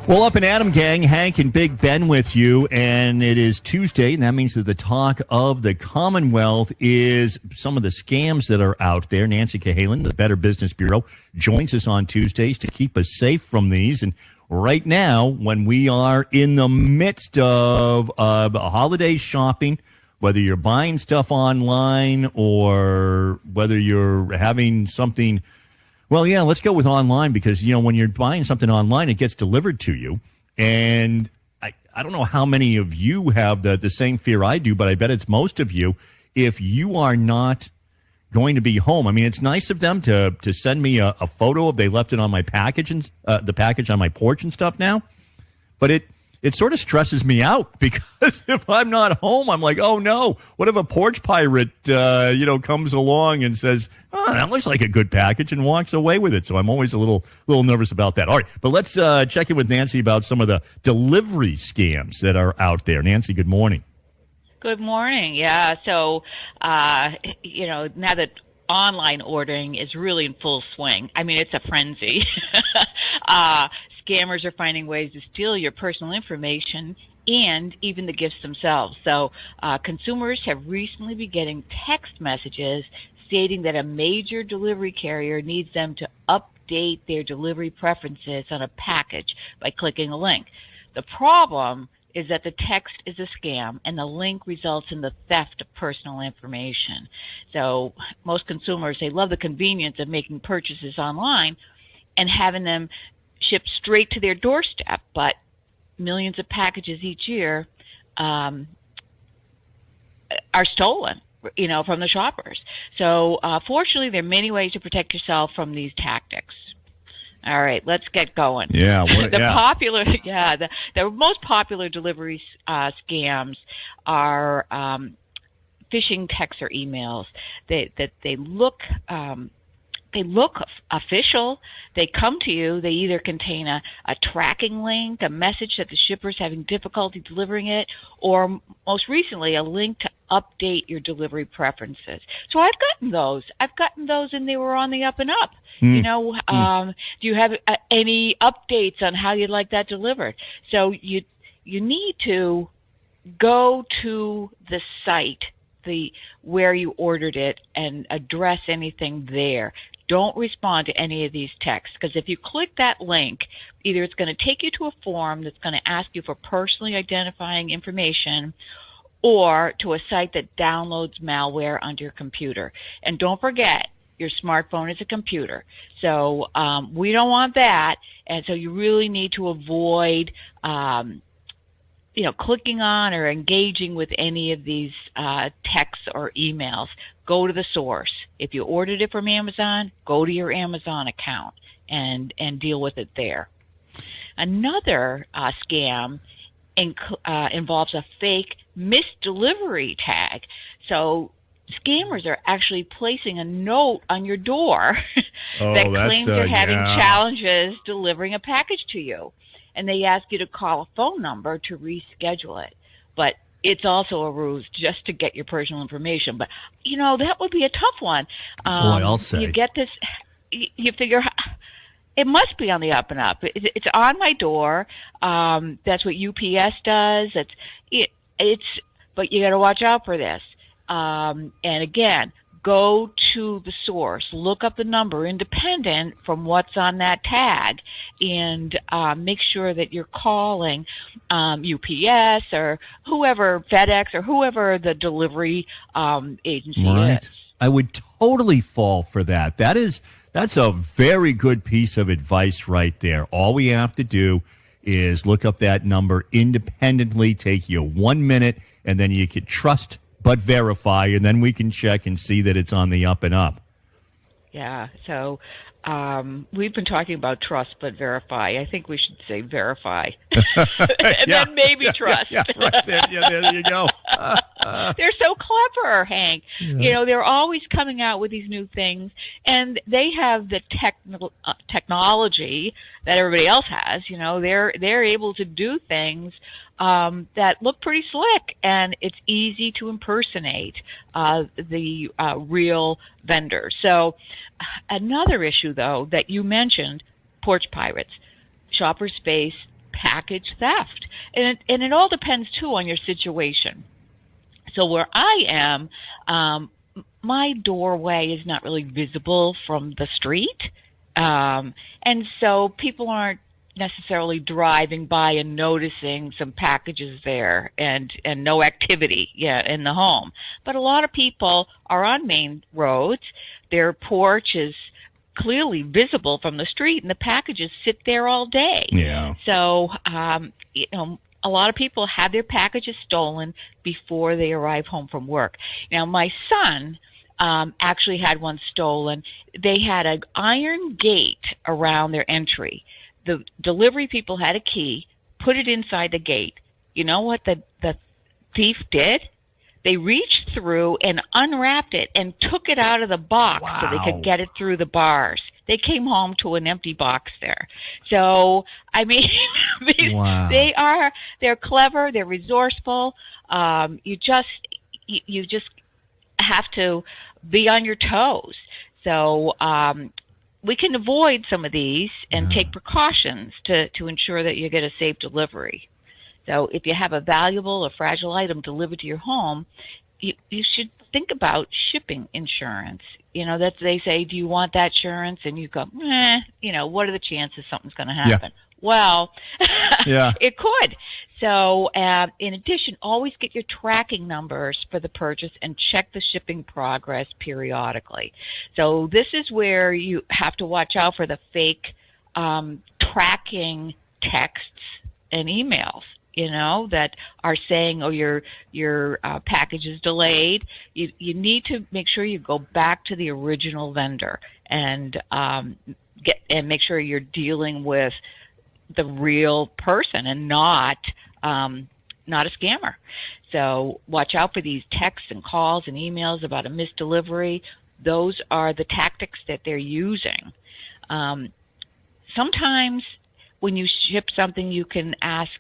Well, up and Adam, gang, Hank and Big Ben with you, and it is Tuesday, and that means that the talk of the Commonwealth is some of the scams that are out there. Nancy Cahalen, the Better Business Bureau, joins us on Tuesdays to keep us safe from these. And right now, when we are in the midst of holiday shopping, whether you're buying stuff online or whether you're having something. Well, yeah, let's go with online because, when you're buying something online, it gets delivered to you. And I don't know how many of you have the same fear I do, but I bet it's most of you. If you are not going to be home, I mean, it's nice of them to send me a photo of they left it on my package and the package on my porch and stuff now. But it sort of stresses me out because if I'm not home, I'm like, oh no, what if a porch pirate, comes along and says, oh, that looks like a good package and walks away with it. So I'm always a little nervous about that. All right, but let's check in with Nancy about some of the delivery scams that are out there. Nancy, good morning. Good morning. Yeah. So, now that online ordering is really in full swing, I mean, it's a frenzy. Scammers are finding ways to steal your personal information and even the gifts themselves. So consumers have recently been getting text messages stating that a major delivery carrier needs them to update their delivery preferences on a package by clicking a link. The problem is that the text is a scam and the link results in the theft of personal information. So most consumers, they love the convenience of making purchases online and having them shipped straight to their doorstep, but millions of packages each year are stolen, from the shoppers. So fortunately, there are many ways to protect yourself from these tactics. All right, let's get going. Yeah, the most popular delivery scams are phishing texts or emails. They look official. They come to you. They either contain a tracking link, a message that the shipper's having difficulty delivering it, or most recently, a link to update your delivery preferences. So I've gotten those. And they were on the up and up. Do you have any updates on how you'd like that delivered? So you need to go to the site, where you ordered it, and address anything there. Don't respond to any of these texts, because if you click that link, either it's going to take you to a form that's going to ask you for personally identifying information, or to a site that downloads malware onto your computer. And don't forget, your smartphone is a computer. So we don't want that, and so you really need to avoid clicking on or engaging with any of these texts or emails. Go to the source. If you ordered it from Amazon, go to your Amazon account and deal with it there. Another scam involves a fake misdelivery tag. So scammers are actually placing a note on your door that claims you're having challenges delivering a package to you. And they ask you to call a phone number to reschedule it. But it's also a ruse just to get your personal information. But, that would be a tough one. Boy, I'll say. You get this, you figure, it must be on the up and up. It's on my door. That's what UPS does. But you got to watch out for this. And again, go to the source, look up the number independent from what's on that tag, and make sure that you're calling UPS or whoever, FedEx or whoever the delivery agency is. I would totally fall for that. That's a very good piece of advice right there. All we have to do is look up that number independently, take you 1 minute, and then you can trust but verify, and then we can check and see that it's on the up and up. Yeah, so we've been talking about trust but verify. I think we should say verify. And then maybe trust. Yeah, right there. Yeah, there you go. They're so clever, Hank. Yeah. They're always coming out with these new things, and they have the technology that everybody else has. They're able to do things that look pretty slick, and it's easy to impersonate the real vendor. So another issue, though, that you mentioned, porch pirates. Shoppers face package theft. And it all depends, too, on your situation. So where I am, my doorway is not really visible from the street. And so people aren't necessarily driving by and noticing some packages there and no activity in the home. But a lot of people are on main roads. Their porch is clearly visible from the street, and the packages sit there all day. Yeah. So, a lot of people have their packages stolen before they arrive home from work. Now, my son actually had one stolen. They had an iron gate around their entry. The delivery people had a key, put it inside the gate. You know what the thief did? They reached through and unwrapped it and took it out of the box so they could get it through the bars. They came home to an empty box there. So, I mean, they're clever, they're resourceful. You just have to be on your toes. So, we can avoid some of these and take precautions to ensure that you get a safe delivery. So if you have a valuable or fragile item delivered to your home, you should think about shipping insurance. That they say, do you want that insurance? And you go, what are the chances something's going to happen? Yeah. Well, it could. So in addition, always get your tracking numbers for the purchase and check the shipping progress periodically. So this is where you have to watch out for the fake tracking texts and emails, that are saying, oh, your package is delayed. You need to make sure you go back to the original vendor and make sure you're dealing with the real person and not a scammer. So watch out for these texts and calls and emails about a missed delivery. Those are the tactics that they're using. Sometimes when you ship something, you can ask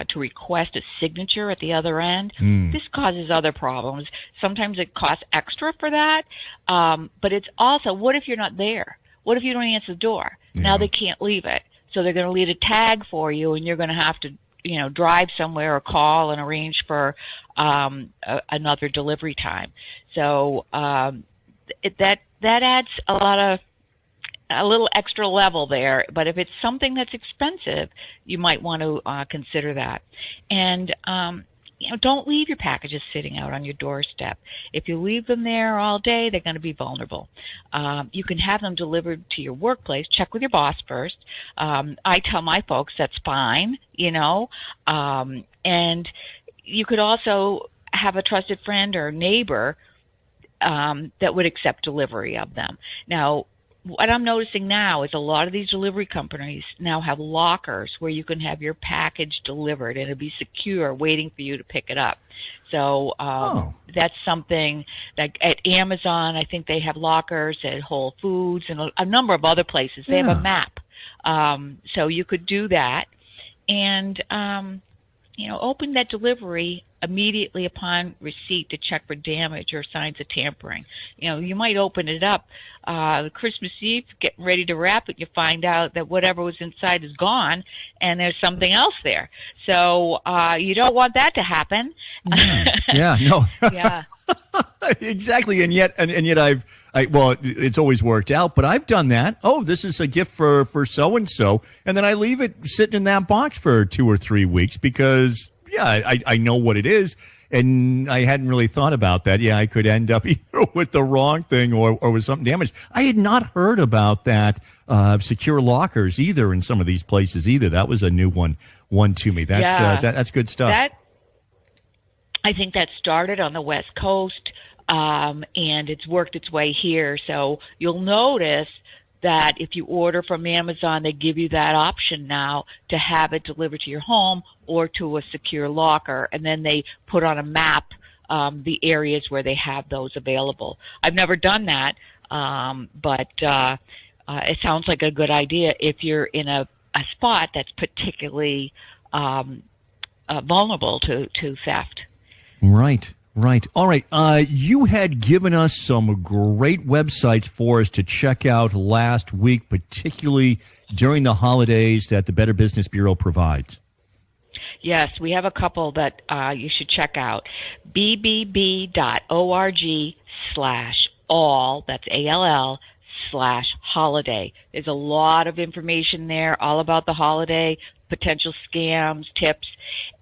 to request a signature at the other end. This causes other problems. Sometimes it costs extra for that, but it's also, what if you're not there? What if you don't answer the door? Yeah. Now they can't leave it. So they're going to leave a tag for you, and you're going to have to, drive somewhere or call and arrange for another delivery time. So that adds a little extra level there. But if it's something that's expensive, you might want to consider that. And don't leave your packages sitting out on your doorstep. If you leave them there all day, they're going to be vulnerable. You can have them delivered to your workplace. Check with your boss first. I tell my folks that's fine, and you could also have a trusted friend or neighbor that would accept delivery of them. Now, what I'm noticing now is a lot of these delivery companies now have lockers where you can have your package delivered and it'll be secure waiting for you to pick it up. So that's something like at Amazon. I think they have lockers at Whole Foods and a number of other places. They have a map. So you could do that and, open that delivery immediately upon receipt to check for damage or signs of tampering. You might open it up Christmas Eve, getting ready to wrap it, you find out that whatever was inside is gone and there's something else there. So you don't want that to happen. No. Yeah. Exactly. And yet it's always worked out, but I've done that. Oh, this is a gift for so-and-so. And then I leave it sitting in that box for 2 or 3 weeks because I know what it is. And I hadn't really thought about that. Yeah, I could end up either with the wrong thing or with something damaged. I had not heard about that secure lockers either in some of these places either. That was a new one to me. That's good stuff. I think that started on the West Coast, and it's worked its way here. So you'll notice that if you order from Amazon, they give you that option now to have it delivered to your home or to a secure locker, and then they put on a map the areas where they have those available. I've never done that, but it sounds like a good idea if you're in a spot that's particularly vulnerable to theft. Right. All right. You had given us some great websites for us to check out last week, particularly during the holidays that the Better Business Bureau provides. Yes, we have a couple that you should check out. bbb.org/all, that's ALL, /holiday. There's a lot of information there all about the holiday, potential scams, tips,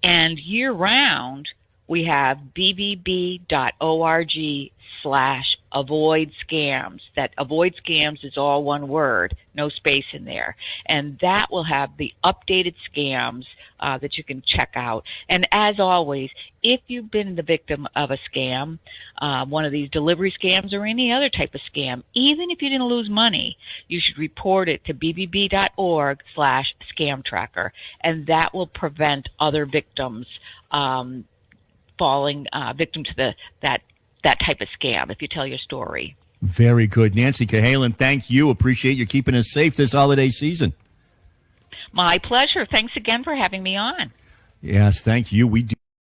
and year round we have bbb.org/avoid scams. That avoid scams is all one word, no space in there. And that will have the updated scams that you can check out. And as always, if you've been the victim of a scam, one of these delivery scams or any other type of scam, even if you didn't lose money, you should report it to bbb.org/scam tracker. And that will prevent other victims falling victim to that type of scam if you tell your story. Very good. Nancy Cahalen, thank you. Appreciate you keeping us safe this holiday season. My pleasure. Thanks again for having me on. Yes, thank you. We do.